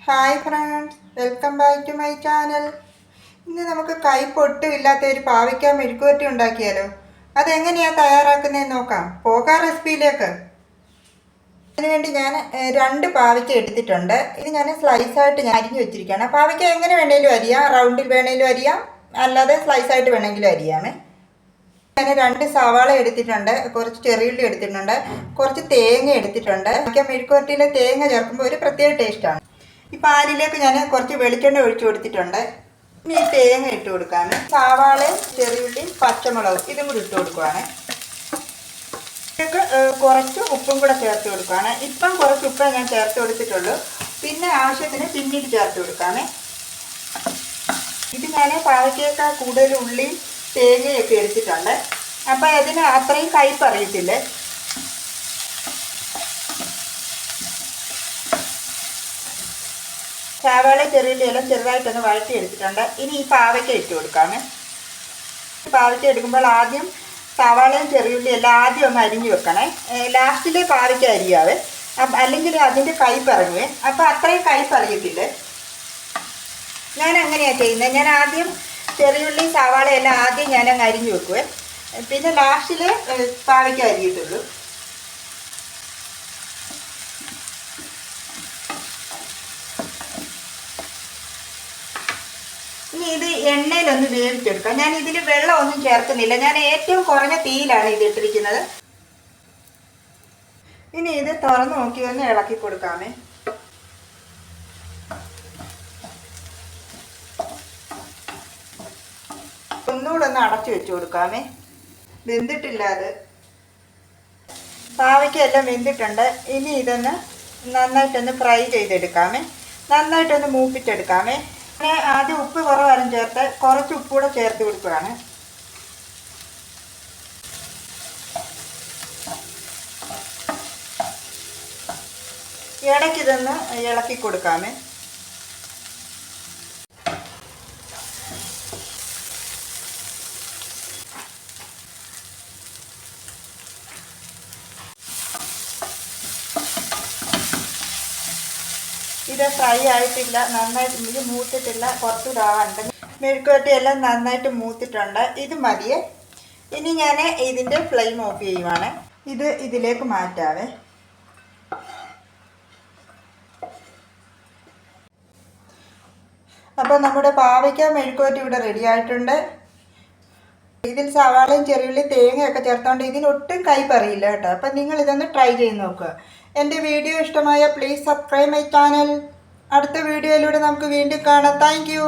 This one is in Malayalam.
Hi friends, welcome back to my channel. ഇന്ന് നമുക്ക് കൈപ്പൊട്ടുമില്ലാത്ത ഒരു പാവയ്ക്ക മെഴുക്കുവരട്ടി ഉണ്ടാക്കിയാലോ. അതെങ്ങനെയാണ് തയ്യാറാക്കുന്നതെന്ന് നോക്കാം. പോകാം റെസിപ്പിയിലേക്ക്. അതിനുവേണ്ടി ഞാൻ രണ്ട് പാവയ്ക്ക എടുത്തിട്ടുണ്ട്. ഇത് ഞാൻ സ്ലൈസായിട്ട് ഞാൻ അരിഞ്ഞു വെച്ചിരിക്കുകയാണ്. പാവയ്ക്ക എങ്ങനെ വേണമെങ്കിലും അരിയാം, റൗണ്ടിൽ വേണമെങ്കിലും അരിയാം, അല്ലാതെ സ്ലൈസായിട്ട് വേണമെങ്കിലും അരിയാമേ. ഞാൻ രണ്ട് സവാള എടുത്തിട്ടുണ്ട്, കുറച്ച് ചെറിയുള്ളി എടുത്തിട്ടുണ്ട്, കുറച്ച് തേങ്ങ എടുത്തിട്ടുണ്ട്. മെഴുക്കുവരട്ടിയിൽ തേങ്ങ ചേർക്കുമ്പോൾ ഒരു പ്രത്യേക ടേസ്റ്റാണ്. ഈ പാലിലേക്ക് ഞാൻ കുറച്ച് വെളിച്ചെണ്ണ ഒഴിച്ചു കൊടുത്തിട്ടുണ്ട്. ഇനി ഈ തേങ്ങ ഇട്ട് കൊടുക്കാണ്. സവാളയും ചെറിയുള്ളിയും പച്ചമുളകും ഇതും കൂടി ഇട്ട് കൊടുക്കുവാണ്. ഇതിലേക്ക് കുറച്ച് ഉപ്പും കൂടെ ചേർത്ത് കൊടുക്കുകയാണ്. ഇപ്പം കുറച്ച് ഉപ്പേ ഞാൻ ചേർത്ത് കൊടുത്തിട്ടുള്ളൂ. പിന്നെ ആവശ്യത്തിന് പിന്നീട് ചേർത്ത് കൊടുക്കാണ്. ഇത് ഞാൻ പാവയ്ക്കേക്കാൾ കൂടുതൽ ഉള്ളിയും തേങ്ങയൊക്കെ എടുത്തിട്ടുണ്ട്. അപ്പം അതിന് അത്രയും കയ്പ്പ് അറിയത്തില്ല. സവാള ചെറിയുള്ളി എല്ലാം ചെറുതായിട്ടൊന്ന് വഴറ്റി എടുത്തിട്ടുണ്ട്. ഇനി ഈ പാവയ്ക്ക ഇട്ട് കൊടുക്കാമേ. പാവയ്ക്ക എടുക്കുമ്പോൾ ആദ്യം സവാളയും ചെറിയുള്ളി എല്ലാം ആദ്യം ഒന്ന് അരിഞ്ഞു വെക്കണേ. ലാസ്റ്റിൽ പാവയ്ക്ക അരിയാവേ, അല്ലെങ്കിൽ അതിൻ്റെ കയ്പ്പ് ഇറങ്ങുവേ. അപ്പോൾ അത്രയും കയ്പ്പ് അറിയത്തില്ലേ. ഞാൻ അങ്ങനെയാണ് ചെയ്യുന്നത്. ഞാൻ ആദ്യം ചെറിയുള്ളി സവാള എല്ലാം ആദ്യം ഞാനങ്ങ് അരിഞ്ഞു വെക്കുവേ, പിന്നെ ലാസ്റ്റിൽ പാവയ്ക്ക അരിയത്തുള്ളൂ. ഇനി ഇത് എണ്ണയിലൊന്ന് വേവിച്ചെടുക്കാം. ഞാൻ ഇതിൽ വെള്ളമൊന്നും ചേർക്കുന്നില്ല. ഞാൻ ഏറ്റവും കുറഞ്ഞ തീയിലാണ് ഇത് ഇട്ടിരിക്കുന്നത്. ഇനി ഇത് തുറന്ന് നോക്കി ഒന്ന് ഇളക്കി കൊടുക്കാമേ. ഒന്നുകൂടെ ഒന്ന് അടച്ചു വെച്ച് കൊടുക്കാമേ. വെന്തിട്ടില്ല അത്. പാവയ്ക്കെല്ലാം വെന്തിട്ടുണ്ട്. ഇനി ഇതൊന്ന് നന്നായിട്ടൊന്ന് ഫ്രൈ ചെയ്തെടുക്കാമേ. നന്നായിട്ടൊന്ന് മൂപ്പിച്ചെടുക്കാമേ. ആദ്യം ഉപ്പ് കുറവാരും ചേർത്ത് കുറച്ച് ഉപ്പ് കൂടെ ചേർത്ത് കൊടുക്കുകയാണ്. ഇടയ്ക്ക് ഇതൊന്ന് ഇളക്കി കൊടുക്കാമേ. ഇത് ഫ്രൈ ആയിട്ടില്ല, നന്നായിട്ട് ഇത് മൂത്തിട്ടില്ല, കുറച്ചുകൂടെ ആവാനുണ്ട്. മെഴുക്കുവരട്ടി എല്ലാം നന്നായിട്ട് മൂത്തിട്ടുണ്ട്. ഇത് മതിയേ. ഇനി ഞാൻ ഇതിൻ്റെ ഫ്ലെയിം ഓഫ് ചെയ്യുവാണ്. ഇത് ഇതിലേക്ക് മാറ്റാവേ. അപ്പോൾ നമ്മുടെ പാവയ്ക്ക മെഴുക്കുവരട്ടി ഇവിടെ റെഡി ആയിട്ടുണ്ട്. ഇതിൽ സവാളയും ചെറിയുള്ളി തേങ്ങയൊക്കെ ചേർത്തോണ്ട് ഇതിനൊട്ടും കയ്പ്പ് അറിയില്ല കേട്ടോ. അപ്പം നിങ്ങൾ ഇതൊന്ന് ട്രൈ ചെയ്ത് നോക്കുക. എൻ്റെ വീഡിയോ ഇഷ്ടമായ പ്ലീസ് സബ്സ്ക്രൈബ് മൈ ചാനൽ. അടുത്ത വീഡിയോയിലൂടെ നമുക്ക് വീണ്ടും കാണാം. Thank you.